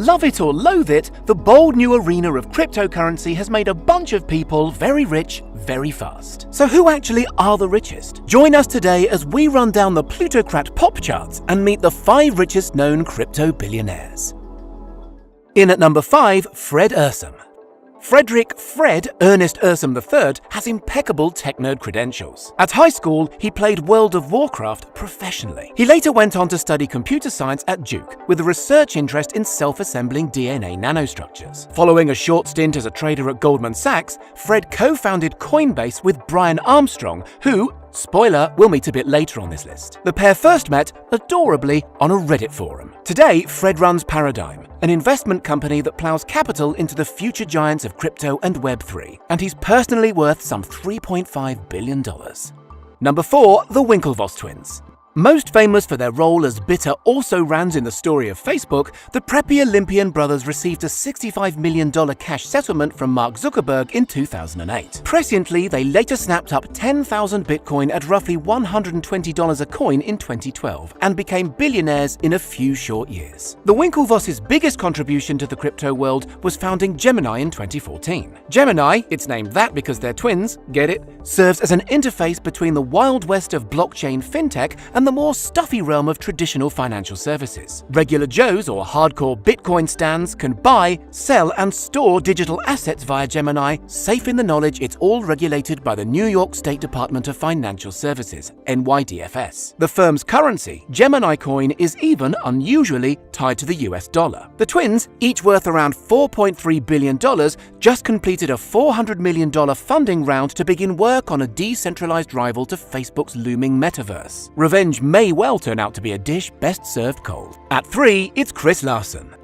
Love it or loathe it, the bold new arena of cryptocurrency has made a bunch of people very rich very fast. So who actually are the richest? Join us today as we run down the plutocrat pop charts and meet the 5 richest known crypto billionaires. In at number 5, Fred Ursum. Frederick Fred Ernest Ursum III has impeccable tech nerd credentials. At high school, he played World of Warcraft professionally. He later went on to study computer science at Duke, with a research interest in self-assembling DNA nanostructures. Following a short stint as a trader at Goldman Sachs, Fred co-founded Coinbase with Brian Armstrong, who, spoiler, we'll meet a bit later on this list. The pair first met, adorably, on a Reddit forum. Today, Fred runs Paradigm, an investment company that plows capital into the future giants of crypto and Web3, and he's personally worth some $3.5 billion. Number 4, the Winklevoss twins. Most famous for their role as bitter also-rans in the story of Facebook, the preppy Olympian brothers received a $65 million cash settlement from Mark Zuckerberg in 2008. Presciently, they later snapped up 10,000 Bitcoin at roughly $120 a coin in 2012 and became billionaires in a few short years. The Winklevoss' biggest contribution to the crypto world was founding Gemini in 2014. Gemini, it's named that because they're twins, get it, serves as an interface between the wild west of blockchain fintech and the more stuffy realm of traditional financial services. Regular Joes or hardcore Bitcoin stans can buy, sell, and store digital assets via Gemini, safe in the knowledge it's all regulated by the New York State Department of Financial Services, NYDFS. The firm's currency, Gemini coin, is even, unusually, tied to the US dollar. The twins, each worth around $4.3 billion, just completed a $400 million funding round to begin work on a decentralized rival to Facebook's looming metaverse. Revenge may well turn out to be a dish best served cold. At 3, it's Chris Larsen.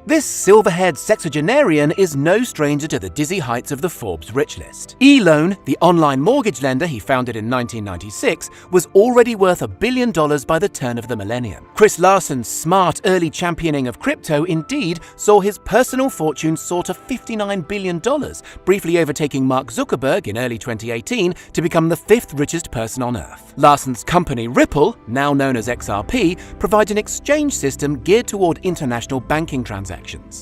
This silver-haired sexagenarian is no stranger to the dizzy heights of the Forbes rich list. eLoan, the online mortgage lender he founded in 1996, was already worth $1 billion by the turn of the millennium. Chris Larsen's smart early championing of crypto indeed saw his personal fortune soar to $59 billion, briefly overtaking Mark Zuckerberg in early 2018 to become the 5th richest person on Earth. Larsen's company Ripple, now known as XRP, provides an exchange system geared toward international banking transactions.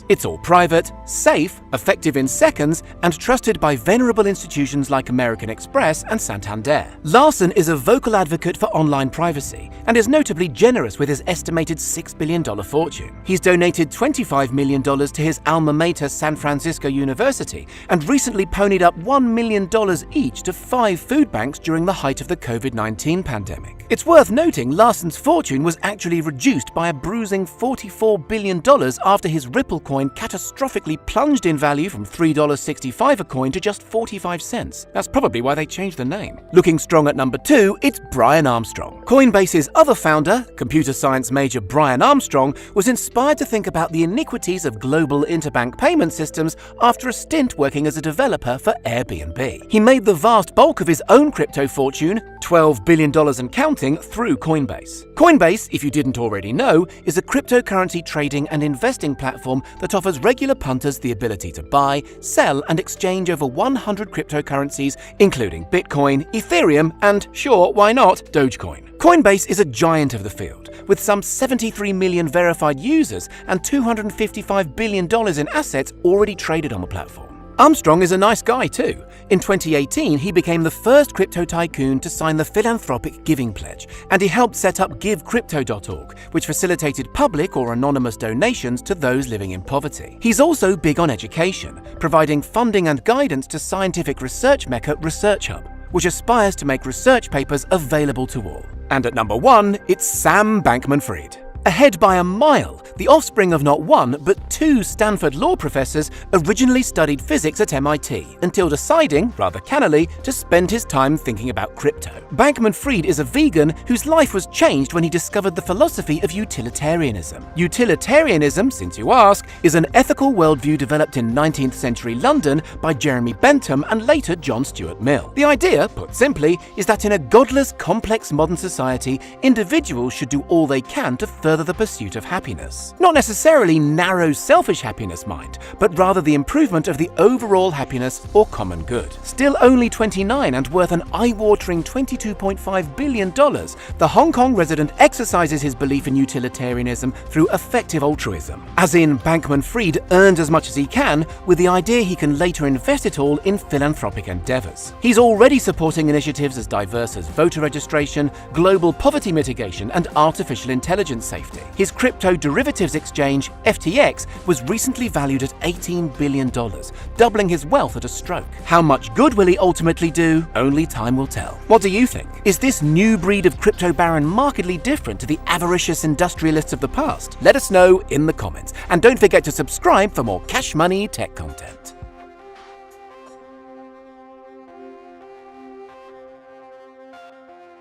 It's all private, safe, effective in seconds, and trusted by venerable institutions like American Express and Santander. Larsen is a vocal advocate for online privacy and is notably generous with his estimated $6 billion fortune. He's donated $25 million to his alma mater, San Francisco University, and recently ponied up $1 million each to 5 food banks during the height of the COVID-19 pandemic. It's worth noting Larsen's fortune was actually reduced by a bruising $44 billion after his Ripple coin catastrophically plunged in value from $3.65 a coin to just 45 cents. That's probably why they changed the name. Looking strong at number 2, it's Brian Armstrong. Coinbase's other founder, computer science major Brian Armstrong, was inspired to think about the iniquities of global interbank payment systems after a stint working as a developer for Airbnb. He made the vast bulk of his own crypto fortune, $12 billion and counting, through Coinbase. Coinbase, if you didn't already know, is a cryptocurrency trading and investing platform that offers regular punters the ability to buy, sell, and exchange over 100 cryptocurrencies, including Bitcoin, Ethereum, and, sure, why not, Dogecoin. Coinbase is a giant of the field, with some 73 million verified users and $255 billion in assets already traded on the platform. Armstrong is a nice guy too. In 2018, he became the first crypto tycoon to sign the philanthropic giving pledge, and he helped set up GiveCrypto.org, which facilitated public or anonymous donations to those living in poverty. He's also big on education, providing funding and guidance to scientific research mecca Research Hub, which aspires to make research papers available to all. And at number 1, it's Sam Bankman-Fried. Ahead by a mile, the offspring of not one, but 2 Stanford law professors originally studied physics at MIT, until deciding, rather cannily, to spend his time thinking about crypto. Bankman-Fried is a vegan whose life was changed when he discovered the philosophy of utilitarianism. Utilitarianism, since you ask, is an ethical worldview developed in 19th century London by Jeremy Bentham and later John Stuart Mill. The idea, put simply, is that in a godless, complex modern society, individuals should do all they can to further the pursuit of happiness. happiness. Not necessarily narrow, selfish happiness, mind, but rather the improvement of the overall happiness or common good. Still only 29 and worth an eye-watering $22.5 billion, the Hong Kong resident exercises his belief in utilitarianism through effective altruism. As in, Bankman-Fried earns as much as he can with the idea he can later invest it all in philanthropic endeavors. He's already supporting initiatives as diverse as voter registration, global poverty mitigation, and artificial intelligence safety. His crypto derivatives exchange, FTX, was recently valued at $18 billion, doubling his wealth at a stroke. How much good will he ultimately do? Only time will tell. What do you think? Is this new breed of crypto baron markedly different to the avaricious industrialists of the past? Let us know in the comments. And don't forget to subscribe for more cash money tech content.